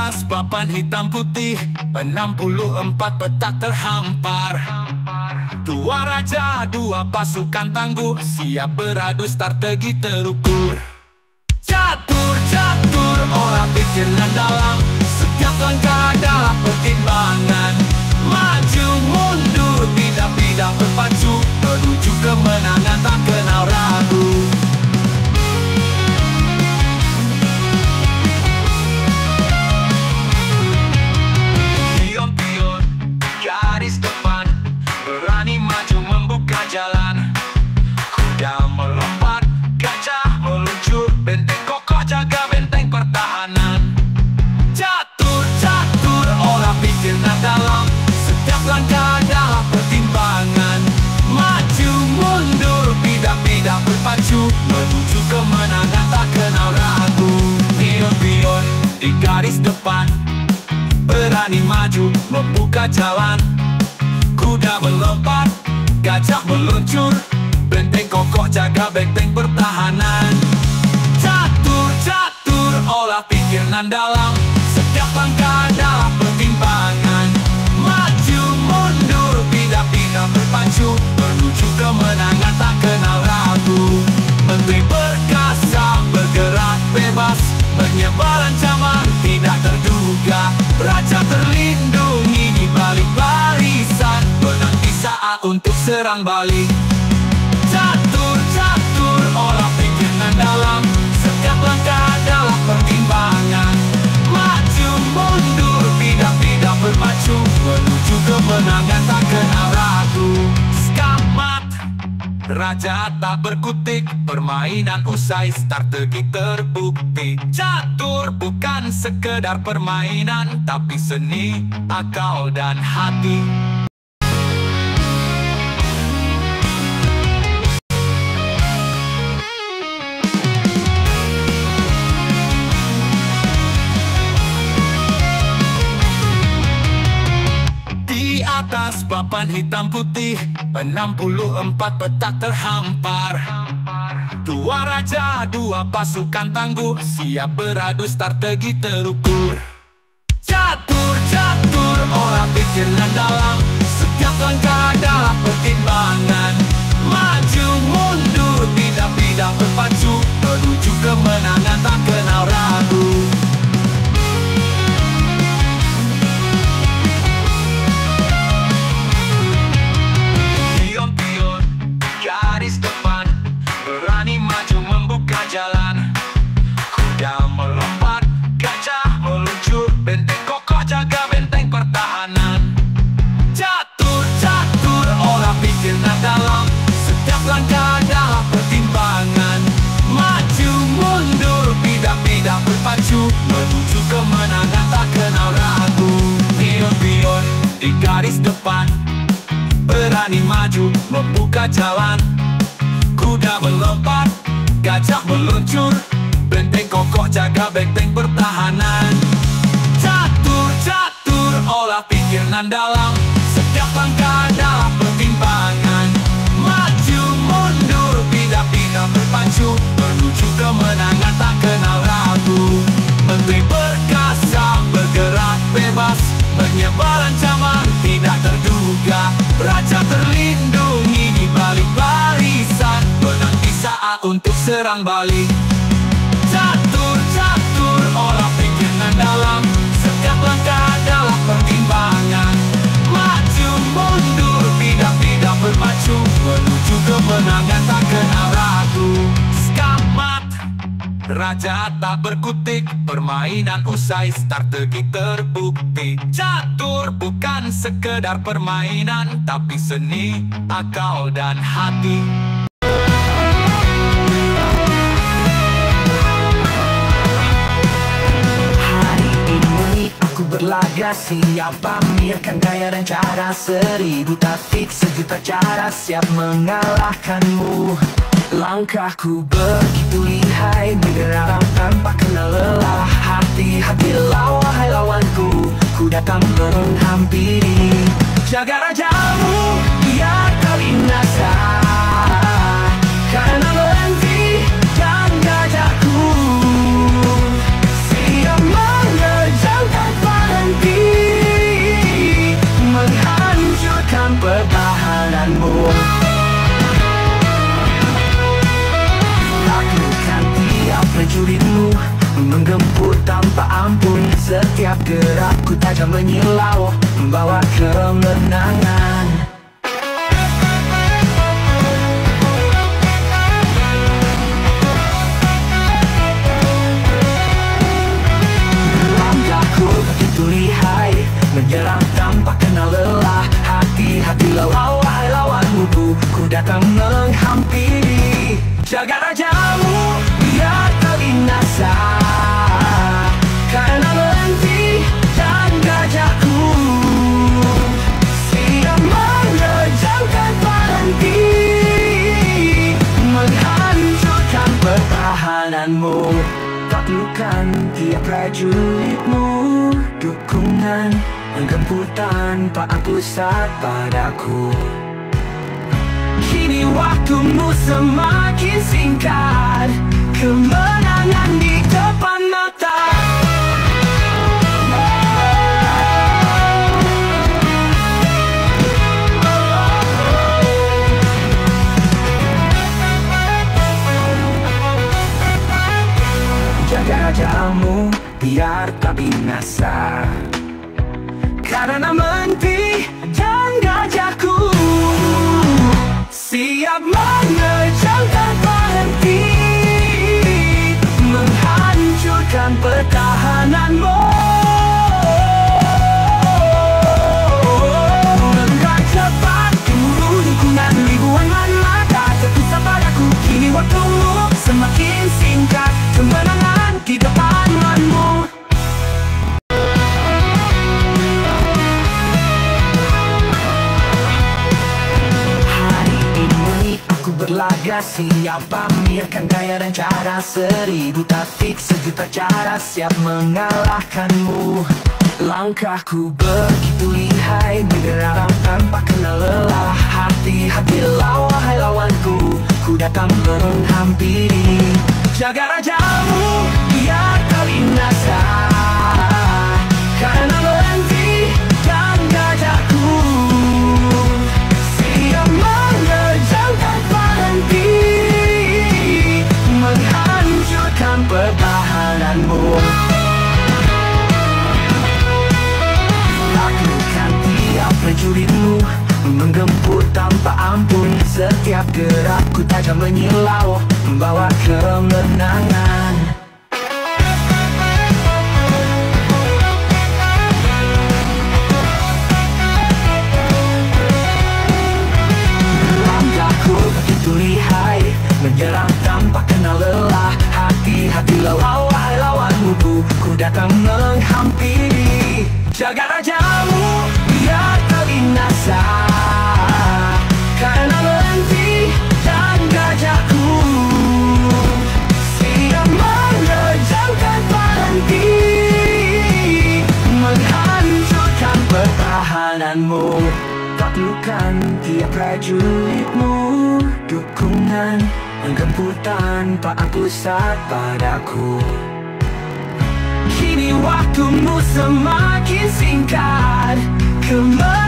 atas papan hitam putih 64 petak terhampar. Dua raja, dua pasukan tangguh, siap beradu strategi terukur. Catur, catur, olah pikir dan dalam, setiap langkah adalah pertimbangan. Maju, mundur, tidak berpacu, menuju kemenangan tak kenal ragu. Pion-pion, garis depan, berani maju membuka jalan. Kuda melompat, gajah meluncur, benteng kokoh jaga benteng pertahanan. Catur, catur, olah pikir dan dalam, setiap langkah adalah pertimbangan. Maju, mundur, tidak berpacu, menuju kemenangan tak kenal ragu. Pion-pion di garis depan, berani maju membuka jalan. Kuda melompat, gajah meluncur, benteng kokoh jaga benteng pertahanan. Catur, catur, olah pikir dan dalam, setiap langkah adalah pertimbangan. Maju, mundur, tidak berpacu, menuju kemenangan tak kenal ragu. Menteri perkasa bergerak bebas, menyebar ancaman tidak terduga. Raja terlindungi di balik barisan, menanti saat untuk serang balik. Catur, catur, olah pikir dan dalam, setiap langkah adalah pertimbangan. Maju, mundur, tidak berpacu, menuju kemenangan tak kenal ragu. Skamat, raja tak berkutik, permainan usai strategi terbukti. Catur bukan sekedar permainan, tapi seni, akal dan hati. Atas papan hitam putih 64 petak terhampar. Dua raja, dua pasukan tangguh, siap beradu strategi terukur. Catur, catur, olah pikir dan dalam, setiap langkah adalah pertimbangan. Maju, mundur, tidak berpacu, menuju kemenangan tak kenal ragu. Depan, berani maju membuka jalan. Kuda melompat, gajah meluncur, benteng kokoh jaga benteng pertahanan. Catur, catur, olah pikir dan dalam, setiap langkah adalah pertimbangan. Maju, mundur, tidak berpacu, menuju kemenangan tak kenal ragu. Pion-pion di garis depan, berani maju membuka jalan. Kuda melompat, gajah meluncur, benteng kokoh jaga benteng pertahanan. Catur, catur, olah pikir dan dalam, setiap langkah adalah pertimbangan. Maju, mundur, tidak berpacu, menuju kemenangan tak kenal ragu. Menteri perkasa bergerak bebas, menyebar ancaman tidak terduga. Raja terlindungi di balik barisan, menanti saat untuk serang balik. Catur, catur, olah pikir dan dalam, setiap langkah adalah pertimbangan. Maju, mundur, tidak berpacu, menuju kemenangan tak kenal ragu. Skamat, raja tak berkutik, permainan usai strategi terbukti. Catur bukan sekedar permainan, tapi seni, akal dan hati. Hari ini aku berlaga, siap pamerkan gaya dan cara. 1000 taktik, 1 juta cara, siap mengalahkanmu. Langkahku begitu lihai, bergerak tanpa kenal lelah. Hati-hatilah wahai lawanku, ku datang menghampiri. Jaga rajamu, biar kau binasa, karena melenti dan gajahku siap mengerjangkan Setiap gerakku tajam menyilau, membawa kemenangan. Langkahku begitu lihai, menyerang tanpa kenal lelah. Hati-hati lawan, wahai lawanmu, ku datang menghampiri. Jaga rajamu, biar kau binasa, karena lentik dan gajahku siap menerjangkan berhenti, menghancurkan pertahananmu. Taklukkan tiap prajuritmu, dukungan menggempur tanpa pusat padaku. Kini waktumu semakin singkat, kemenangan di depan mata. Jaga rajamu, biar tak binasa, karena menti dan gajahku siap menerjangkan berhenti, menghancurkan pertahananmu. Melangkah cepat, gemuruh dukungan ribuan mata terpusat padaku. Kini waktumu semakin singkat, kemenangan di depanmu. Berlaga siap pamerkan gaya dan cara, 1000 taktik, 1 juta cara siap mengalahkanmu. Langkahku begitu lihai, menyerang tanpa kenal lelah. Hati-hati lawan, wahai lawanku, ku datang menghampiri. Jaga rajamu, biar kau binasa, karena lentik dan gajahku siap menerjangkan berhenti, menghancurkan pertahananmu. Taklukkan tiap prajuritmu, menggempur tanpa ampun. Setiap gerakku tajam menyilau, membawa kemenangan. Langkahku begitu lihai, menyerang tanpa kenal lelah. Hati-hati lawan, wahai lawanmu, ku datang menghampiri. Jaga rajamu, biar kau binasa, karena lentik dan gajahku siap menerjangkan berhenti, menghancurkan pertahananmu. Taklukkan tiap prajuritmu, dukungan menggempur tanpa pusat padaku. Kini waktumu semakin singkat, kemenangan